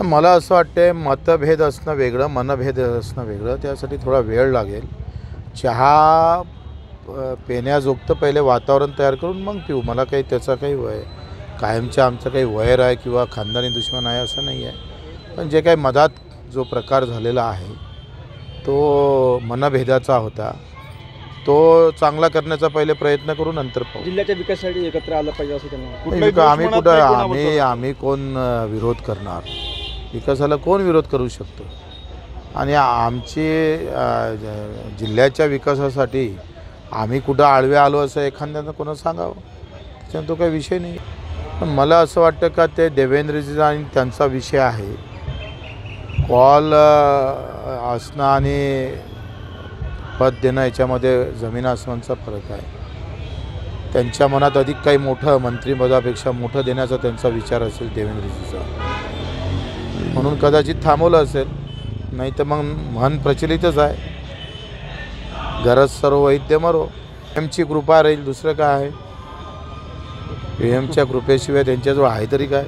मला असं वाटतं मतभेद असणं वेगळं, मनभेद असणं वेगळं. त्यासाठी थोडा वेळ लागेल. चहा पिण्याजोगतं पहिले वातावरण तयार करून मग पिऊ. मला काही त्याचा काही कायमचं आमचं काही वैर आहे किंवा खानदानी दुश्मन आहे असं नाही आहे. पण जे काही मधात जो प्रकार झालेला आहे तो मनभेदाचा होता. तो चांगला करण्याचा पहिले प्रयत्न करू, नंतर पाहू. जिल्ह्याच्या विकासासाठी एकत्र आलं पाहिजे असं त्यांना. आम्ही कोण विरोध करणार? विकासाला कोण विरोध करू शकतो? आणि आमची जिल्ह्याच्या विकासासाठी आम्ही कुठं आळवे आलो असं एखाद्यानं कोणा सांगावं, त्याच्यानं तो काही विषय नाही. पण मला असं वाटतं का ते देवेंद्रजी आणि त्यांचा विषय आहे. कॉल असणं आणि पद देणं याच्यामध्ये जमीन आसमानचा फरक आहे. त्यांच्या मनात अधिक काही मोठं मंत्रिपदापेक्षा मोठं देण्याचा त्यांचा विचार असेल देवेंद्रजीचा, म्हणून कदाचित थांबवलं असेल. नाही तर मग म्हण प्रचलितच आहे, गरज सर्व वैद्य मरो. एमची कृपा राहील, दुसरं काय आहे? एमच्या कृपेशिवाय त्यांच्याजवळ आहे तरी काय?